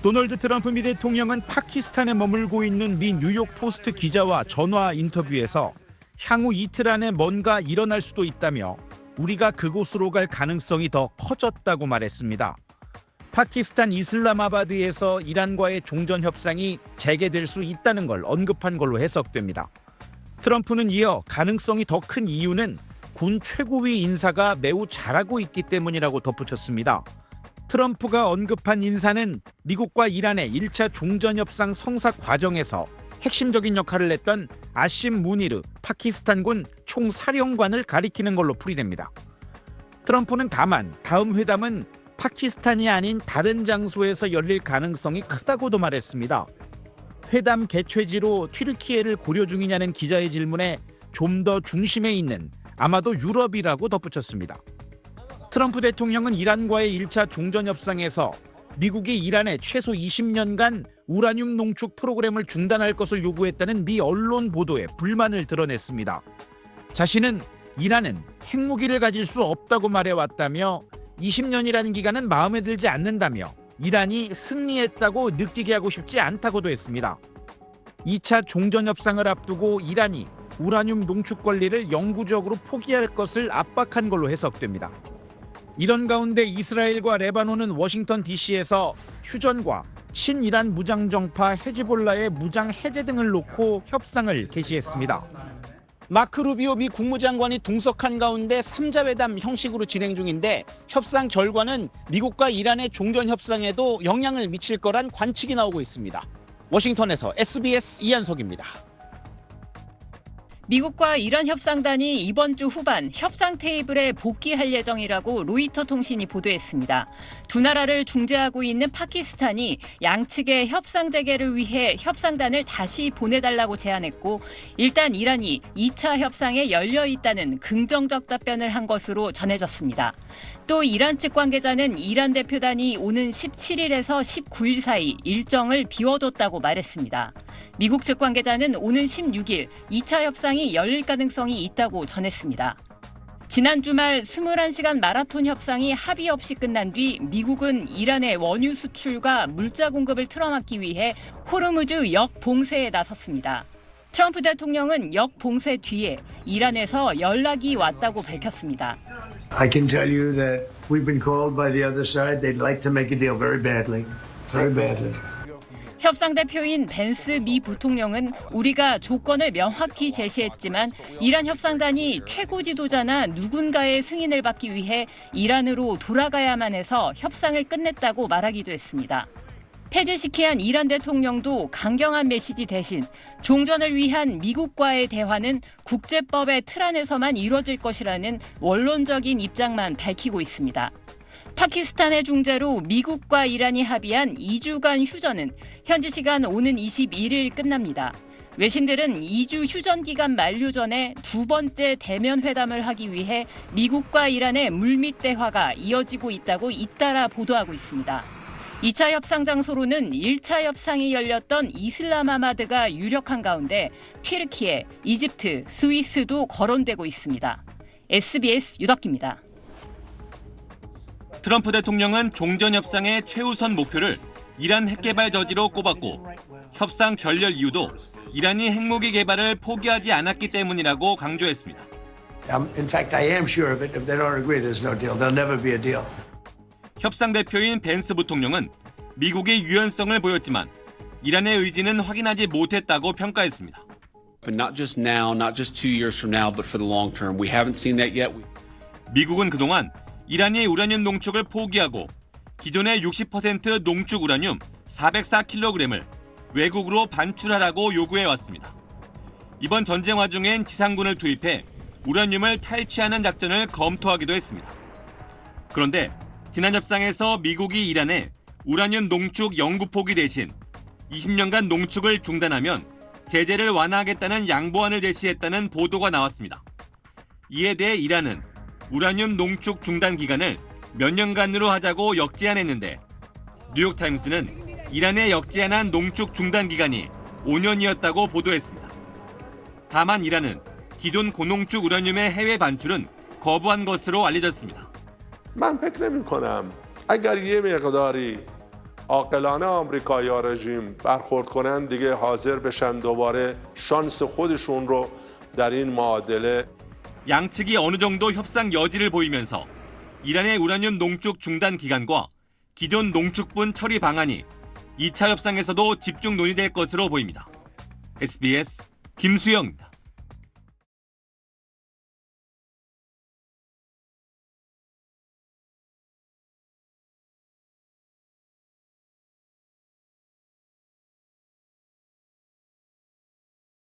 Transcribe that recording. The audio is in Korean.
도널드 트럼프 미 대통령은 파키스탄에 머물고 있는 미 뉴욕 포스트 기자와 전화 인터뷰에서 향후 이틀 안에 뭔가 일어날 수도 있다며 우리가 그곳으로 갈 가능성이 더 커졌다고 말했습니다. 파키스탄 이슬라마바드에서 이란과의 종전 협상이 재개될 수 있다는 걸 언급한 걸로 해석됩니다. 트럼프는 이어 가능성이 더 큰 이유는 군 최고위 인사가 매우 잘하고 있기 때문이라고 덧붙였습니다. 트럼프가 언급한 인사는 미국과 이란의 1차 종전협상 성사 과정에서 핵심적인 역할을 했던 아심 무니르 파키스탄군 총사령관을 가리키는 걸로 풀이됩니다. 트럼프는 다만 다음 회담은 파키스탄이 아닌 다른 장소에서 열릴 가능성이 크다고도 말했습니다. 회담 개최지로 튀르키예를 고려 중이냐는 기자의 질문에 좀 더 중심에 있는 아마도 유럽이라고 덧붙였습니다. 트럼프 대통령은 이란과의 1차 종전협상에서 미국이 이란에 최소 20년간 우라늄 농축 프로그램을 중단할 것을 요구했다는 미 언론 보도에 불만을 드러냈습니다. 자신은 이란은 핵무기를 가질 수 없다고 말해왔다며 20년이라는 기간은 마음에 들지 않는다며 이란이 승리했다고 느끼게 하고 싶지 않다고도 했습니다. 2차 종전협상을 앞두고 이란이 우라늄 농축 권리를 영구적으로 포기할 것을 압박한 걸로 해석됩니다. 이런 가운데 이스라엘과 레바논은 워싱턴 DC에서 휴전과 친이란 무장정파 헤즈볼라의 무장 해제 등을 놓고 협상을 개시했습니다. 마크 루비오 미 국무장관이 동석한 가운데 3자 회담 형식으로 진행 중인데 협상 결과는 미국과 이란의 종전 협상에도 영향을 미칠 거란 관측이 나오고 있습니다. 워싱턴에서 SBS 이한석입니다. 미국과 이란 협상단이 이번 주 후반 협상 테이블에 복귀할 예정이라고 로이터 통신이 보도했습니다. 두 나라를 중재하고 있는 파키스탄이 양측의 협상 재개를 위해 협상단을 다시 보내달라고 제안했고 일단 이란이 2차 협상에 열려 있다는 긍정적 답변을 한 것으로 전해졌습니다. 또 이란 측 관계자는 이란 대표단이 오는 17일에서 19일 사이 일정을 비워뒀다고 말했습니다. 미국 측 관계자는 오는 16일 2차 협상이 열릴 가능성이 있다고 전했습니다. 지난 주말 21시간 마라톤 협상이 합의 없이 끝난 뒤 미국은 이란의 원유 수출과 물자 공급을 틀어막기 위해 호르무즈 역 봉쇄에 나섰습니다. 트럼프 대통령은 역 봉쇄 뒤에 이란에서 연락이 왔다고 밝혔습니다. I can tell you that we've been called by the other side. They'd like to make a deal very badly. Very badly. 협상 대표인 벤스 미 부통령은 우리가 조건을 명확히 제시했지만 이란 협상단이 최고 지도자나 누군가의 승인을 받기 위해 이란으로 돌아가야만 해서 협상을 끝냈다고 말하기도 했습니다. 페제시키안 이란 대통령도 강경한 메시지 대신 종전을 위한 미국과의 대화는 국제법의 틀 안에서만 이루어질 것이라는 원론적인 입장만 밝히고 있습니다. 파키스탄의 중재로 미국과 이란이 합의한 2주간 휴전은 현지 시간 오는 21일 끝납니다. 외신들은 2주 휴전 기간 만료 전에 두 번째 대면 회담을 하기 위해 미국과 이란의 물밑 대화가 이어지고 있다고 잇따라 보도하고 있습니다. 2차 협상 장소로는 1차 협상이 열렸던 이슬라마바드가 유력한 가운데 튀르키예, 이집트, 스위스도 거론되고 있습니다. SBS 유덕기입니다. 트럼프 대통령은 종전 협상의 최우선 목표를 이란 핵개발 저지로 꼽았고 협상 결렬 이유도 이란이 핵무기 개발을 포기하지 않았기 때문이라고 강조했습니다. In fact, I am sure of it. If they don't agree, there's no deal. There'll never be a deal. 협상 대표인 벤스 부통령은 미국이 유연성을 보였지만 이란의 의지는 확인하지 못했다고 평가했습니다. But not just now, not just 2 years from now, but for the long term. We haven't seen that yet. 미국은 그동안 이란이 우라늄 농축을 포기하고 기존의 60% 농축 우라늄 404kg을 외국으로 반출하라고 요구해왔습니다. 이번 전쟁 와중엔 지상군을 투입해 우라늄을 탈취하는 작전을 검토하기도 했습니다. 그런데 지난 협상에서 미국이 이란에 우라늄 농축 영구 포기 대신 20년간 농축을 중단하면 제재를 완화하겠다는 양보안을 제시했다는 보도가 나왔습니다. 이에 대해 이란은 우라늄 농축 중단 기간을 몇 년간으로 하자고 역제안했는데 뉴욕타임스는 이란의 역제안한 농축 중단 기간이 5년이었다고 보도했습니다. 다만 이란은 기존 고농축 우라늄의 해외 반출은 거부한 것으로 알려졌습니다. من فکر نمی‌کنم اگر یه مقداری عاقلانه آمریکایی‌ها رژیم برخورد کنند دیگه حاضر بشن دوباره شانس خودشون رو در این معادله 양측이 어느 정도 협상 여지를 보이면서 이란의 우라늄 농축 중단 기간과 기존 농축분 처리 방안이 2차 협상에서도 집중 논의될 것으로 보입니다. SBS 김수영입니다.